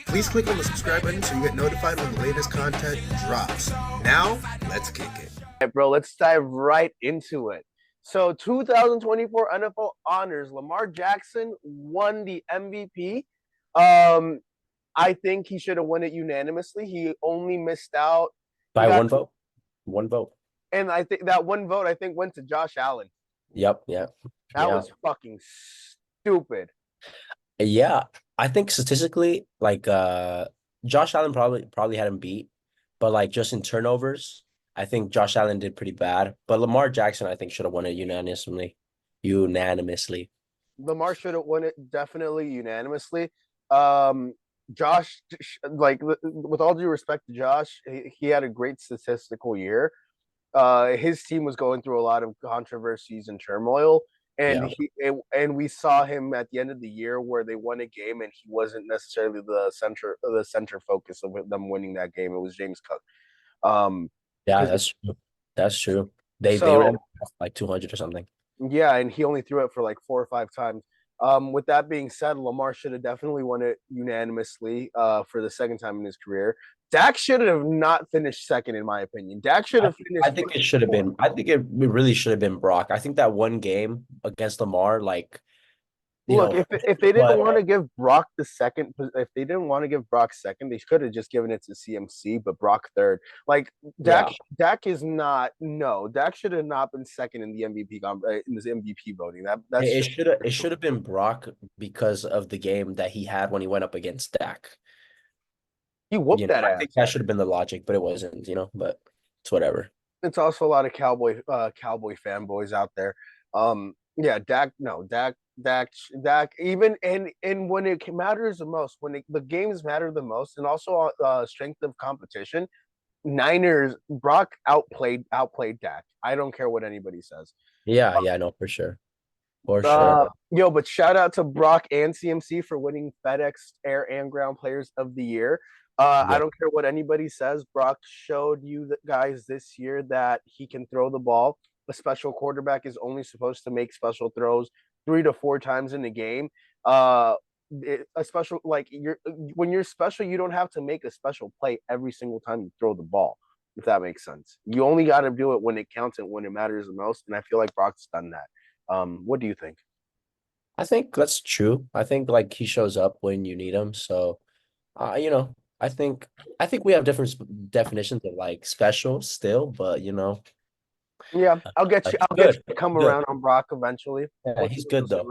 Please click on the subscribe button so you get notified when the latest content drops. Now, let's kick it. All right, bro, let's dive right into it. So 2024 NFL honors, Lamar Jackson won the MVP. I think he should have won it unanimously. He only missed out by one vote. One vote. And I think that one vote went to Josh Allen. Yep, yeah. That was fucking stupid. Yeah, I think statistically, like Josh Allen probably had him beat, but like just in turnovers, I think Josh Allen did pretty bad. But Lamar Jackson, I think, should have won it unanimously. Lamar should have won it definitely unanimously. Josh, like with all due respect to Josh, he had a great statistical year. His team was going through a lot of controversies and turmoil, and we saw him at the end of the year where they won a game, and he wasn't necessarily the center focus of them winning that game. It was James Cook. Yeah, that's true. They were like 200 or something. Yeah, and he only threw it for like 4 or 5 times. With that being said, Lamar should have definitely won it unanimously for the second time in his career. Dak should have not finished second, in my opinion. Dak should have finished. I think it should have been. I think it really should have been Brock. I think that one game against Lamar, like, look, if they didn't want to give Brock the second, if they didn't want to give Brock second, they could have just given it to CMC, but Brock third. Like Dak should have not been second in the MVP in this MVP voting. It should have been Brock because of the game that he had when he went up against Dak. He whooped that ass. I think that should have been the logic, but it wasn't, but it's whatever. It's also a lot of cowboy fanboys out there. Dak, even and when it matters the most, when the games matter the most, and also strength of competition, Brock outplayed Dak. I don't care what anybody says. Yeah, no, for sure. For sure. But shout out to Brock and CMC for winning FedEx Air and Ground Players of the Year. I don't care what anybody says. Brock showed you guys this year that he can throw the ball. A special quarterback is only supposed to make special throws 3 to 4 times in the game. When you're special, you don't have to make a special play every single time you throw the ball, if that makes sense. You only got to do it when it counts and when it matters the most. And I feel like Brock's done that. What do you think? I think that's true. I think like he shows up when you need him. So, I think we have different definitions of like special still, but Yeah, I'll get you to come around on Brock eventually. Yeah, he's good though.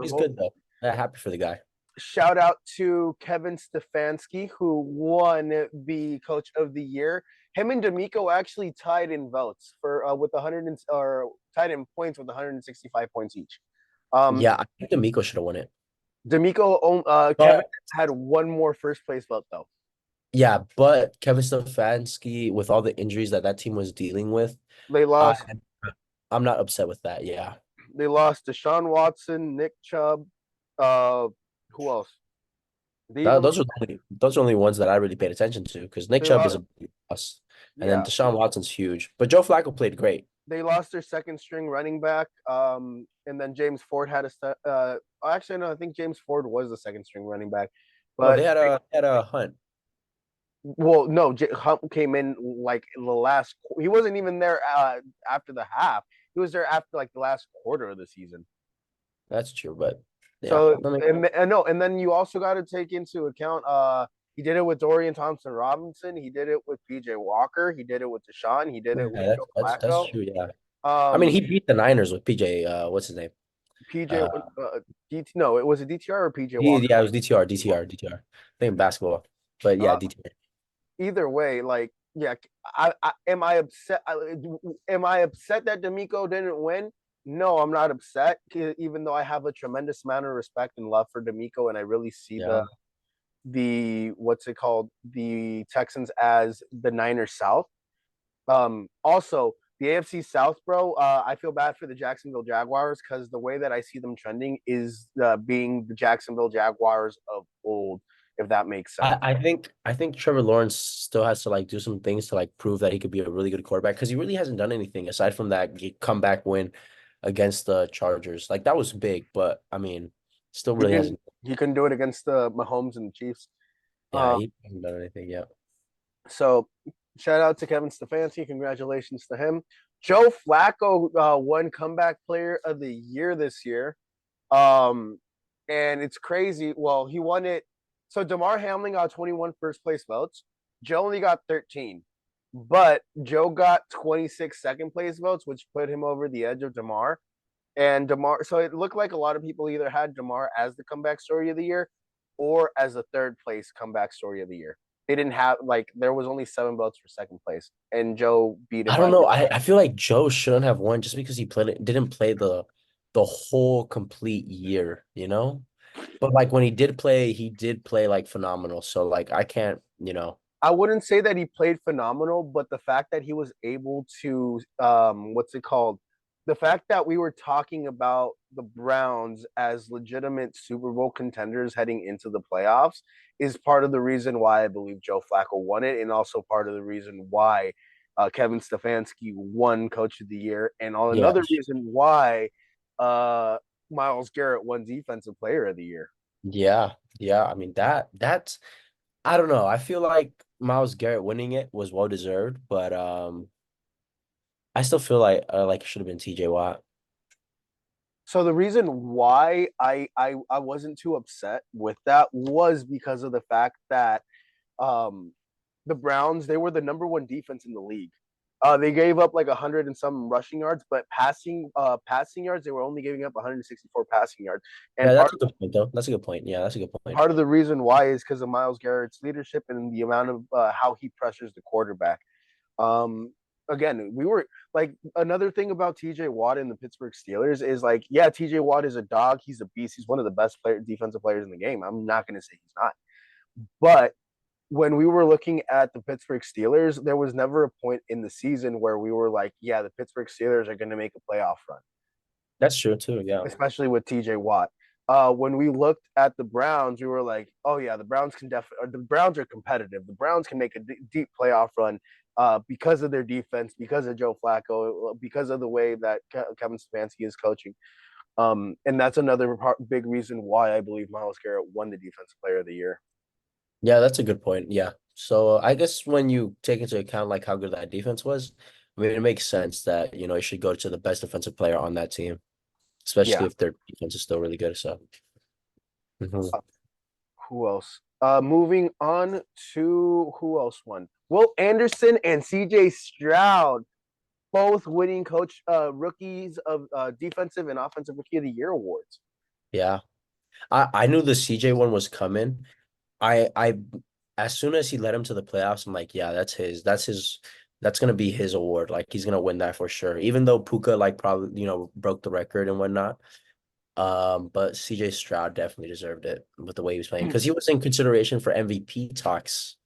Yeah, happy for the guy. Shout out to Kevin Stefanski, who won the Coach of the Year. Him and D'Amico actually tied in votes for tied in points with 165 points each. Yeah, I think D'Amico should have won it. Kevin had one more first place vote though. Yeah, but Kevin Stefanski, with all the injuries that team was dealing with, they lost. I'm not upset with that. Yeah, they lost Deshaun Watson, Nick Chubb. Who else? Those are only ones that I really paid attention to because Nick Chubb is a plus, and then Deshaun Watson's huge. But Joe Flacco played great. They lost their second string running back, and then James Ford had actually, no, I think James Ford was the second string running back. But they had a Hunt. Well, no, Hunt came in like in the last. He wasn't even there after the half. He was there after like the last quarter of the season. That's true, but and then you also got to take into account. He did it with Dorian Thompson Robinson. He did it with PJ Walker. He did it with Deshaun. He did it with Joe Flacco. That's true. Yeah. I mean, he beat the Niners with PJ. What's his name? PJ. No, it was a DTR or PJ Walker. Yeah, it was DTR. I think basketball, but yeah, DTR. Either way, like, yeah, am I upset? Am I upset that D'Amico didn't win? No, I'm not upset, even though I have a tremendous amount of respect and love for D'Amico, and I really see the Texans as the Niners South. Also, the AFC South, bro, I feel bad for the Jacksonville Jaguars because the way that I see them trending is being the Jacksonville Jaguars of old. If that makes sense. I think Trevor Lawrence still has to like do some things to like prove that he could be a really good quarterback because he really hasn't done anything aside from that comeback win against the Chargers. Like that was big, but I mean, still really hasn't. He couldn't do it against the Mahomes and the Chiefs. Yeah, Uh, he hasn't done anything yet. so shout out to Kevin Stefanski. Congratulations to him. Joe Flacco won Comeback Player of the Year this year. Um, and it's crazy. Well, he won it. So Damar Hamlin got 21 first place votes. Joe only got 13. But Joe got 26 second place votes, which put him over the edge of Damar. And Damar, so it looked like a lot of people either had Damar as the comeback story of the year or as the third place comeback story of the year. They didn't have like there was only 7 votes for second place, and Joe beat it I by don't know. I feel like Joe shouldn't have won just because he didn't play the whole complete year, you know? But like when he did play like phenomenal. So like I can't, I wouldn't say that he played phenomenal, but the fact that he was able to what's it called? The fact that we were talking about the Browns as legitimate Super Bowl contenders heading into the playoffs is part of the reason why I believe Joe Flacco won it, and also part of the reason why Kevin Stefanski won Coach of the Year, and yeah, another reason why uh, Myles Garrett won Defensive Player of the Year. yeah, yeah. I mean that's I don't know. I feel like Myles Garrett winning it was well deserved, but I still feel like it should have been TJ Watt. So the reason why I wasn't too upset with that was because of the fact that um, the Browns, they were the number one defense in the league. They gave up like 100 and some rushing yards, but passing yards, they were only giving up 164 passing yards. Yeah, And that's a good point though. That's a good point. Yeah, that's a good point. part of the reason why is because of Myles Garrett's leadership and the amount of how he pressures the quarterback. Um, Again, we were like another thing about TJ Watt and the Pittsburgh Steelers is like, yeah, TJ Watt is a dog. He's a beast. He's one of the best defensive players in the game. I'm not going to say he's not. But when we were looking at the Pittsburgh Steelers, there was never a point in the season where we were like, yeah, the Pittsburgh Steelers are going to make a playoff run, That's true too. Yeah. especially with TJ Watt. When we looked at the Browns, we were like, "Oh yeah, the Browns can definitely. The Browns are competitive. The Browns can make a deep playoff run because of their defense, because of Joe Flacco, because of the way that Kevin Stefanski is coaching. And that's another big reason why I believe Myles Garrett won the Defensive Player of the Year. Yeah, that's a good point. Yeah. So I guess when you take into account like how good that defense was, I mean, it makes sense that, it should go to the best defensive player on that team, especially Yeah. if their defense is still really good. So, mhm. Who else? Moving on to who else won? Will Anderson and C.J. Stroud both winning coach rookies of defensive and offensive rookie of the year awards. Yeah. I knew the CJ one was coming. I as soon as he led him to the playoffs, I'm like, yeah, that's gonna be his award. Like he's gonna win that for sure. Even though Puka like probably, broke the record and whatnot. But CJ Stroud definitely deserved it with the way he was playing because he was in consideration for MVP talks.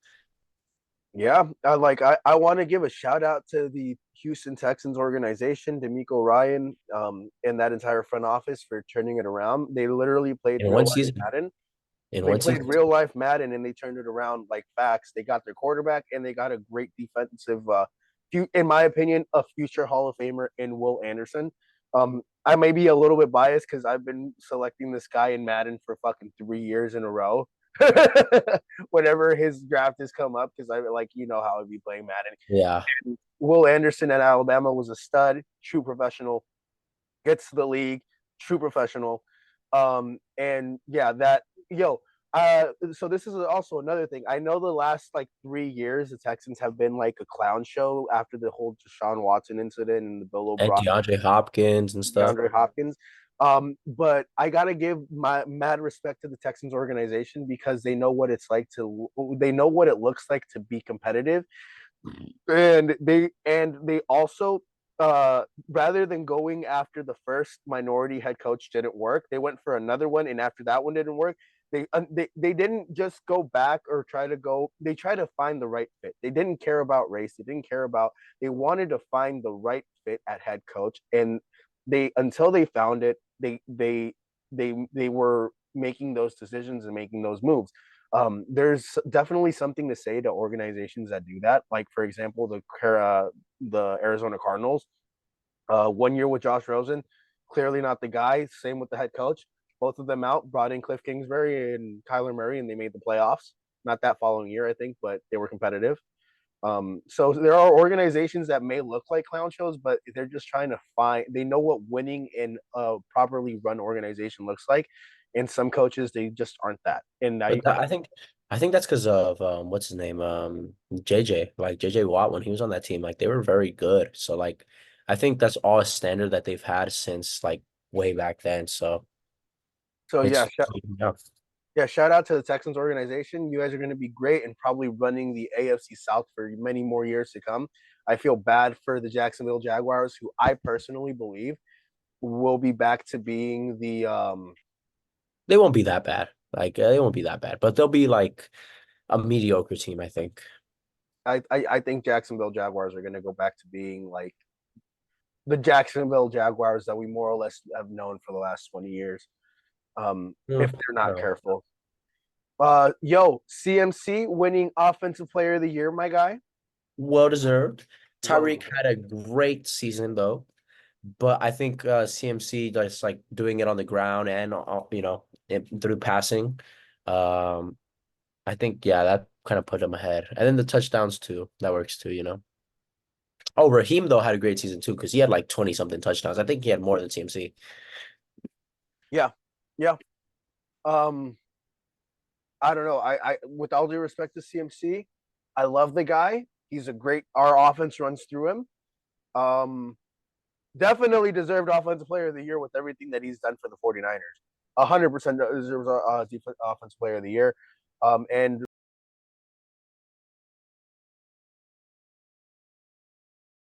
Yeah, I want to give a shout out to the Houston Texans organization, D'Amico Ryan, and that entire front office for turning it around. They literally played In real one life season. Madden. In They one played season. real life Madden and they turned it around like facts. They got their quarterback and they got a great defensive, in my opinion, a future Hall of Famer in Will Anderson. I may be a little bit biased because I've been selecting this guy in Madden for fucking 3 years in a row. Whenever his draft has come up, because I like how I'd be playing Madden. Yeah. Will Anderson at Alabama was a stud, true professional, gets to the league, true professional. And yeah, so this is also another thing. I know the last like 3 years, the Texans have been like a clown show after the whole Deshaun Watson incident and the Bill And O'Brien, DeAndre Hopkins and stuff. DeAndre Hopkins. But I gotta give my mad respect to the Texans organization because they know what it's like they know what it looks like to be competitive, and they also rather than going after the first minority head coach didn't work, they went for another one, and after that one didn't work, they didn't just go back or try to go. They try to find the right fit. They didn't care about race. They didn't care about. They wanted to find the right fit at head coach, and they until they found it, they were making those decisions and making those moves. There's definitely something to say to organizations that do that. Like for example, the Arizona Cardinals. 1 year with Josh Rosen, clearly not the guy. Same with the head coach. Both of them out, brought in Cliff Kingsbury and Kyler Murray, and they made the playoffs. not that following year, I think, but they were competitive. So there are organizations that may look like clown shows, but they're just trying to find. They know what winning in a properly run organization looks like, and some coaches they just aren't that. And I think that's because of what's his name JJ, like JJ Watt, when he was on that team, like they were very good. So like I think that's all a standard that they've had since like way back then. So so it's yeah. yeah, shout out to the Texans organization. You guys are going to be great and probably running the AFC South for many more years to come. I feel bad for the Jacksonville Jaguars, who I personally believe will be back to being the They won't be that bad. Like they won't be that bad, but they'll be like a mediocre team, I think. I think Jacksonville Jaguars are going to go back to being like the Jacksonville Jaguars that we more or less have known for the last 20 years. If they're not No. careful. CMC winning Offensive Player of the Year, my guy. Well deserved. Well, Tyreek had a great season though, but I think CMC just like doing it on the ground and through passing. Um, I think yeah, that kind of put him ahead. And then the touchdowns too, that works too. Oh, Raheem though had a great season too because he had like 20 something touchdowns. I think he had more than CMC. yeah, yeah. Um, I don't know. I with all due respect to CMC, I love the guy. He's a great. Our offense runs through him. Um, Definitely deserved Offensive Player of the Year with everything that he's done for the 49ers. 100% deserves Offensive Player of the Year. And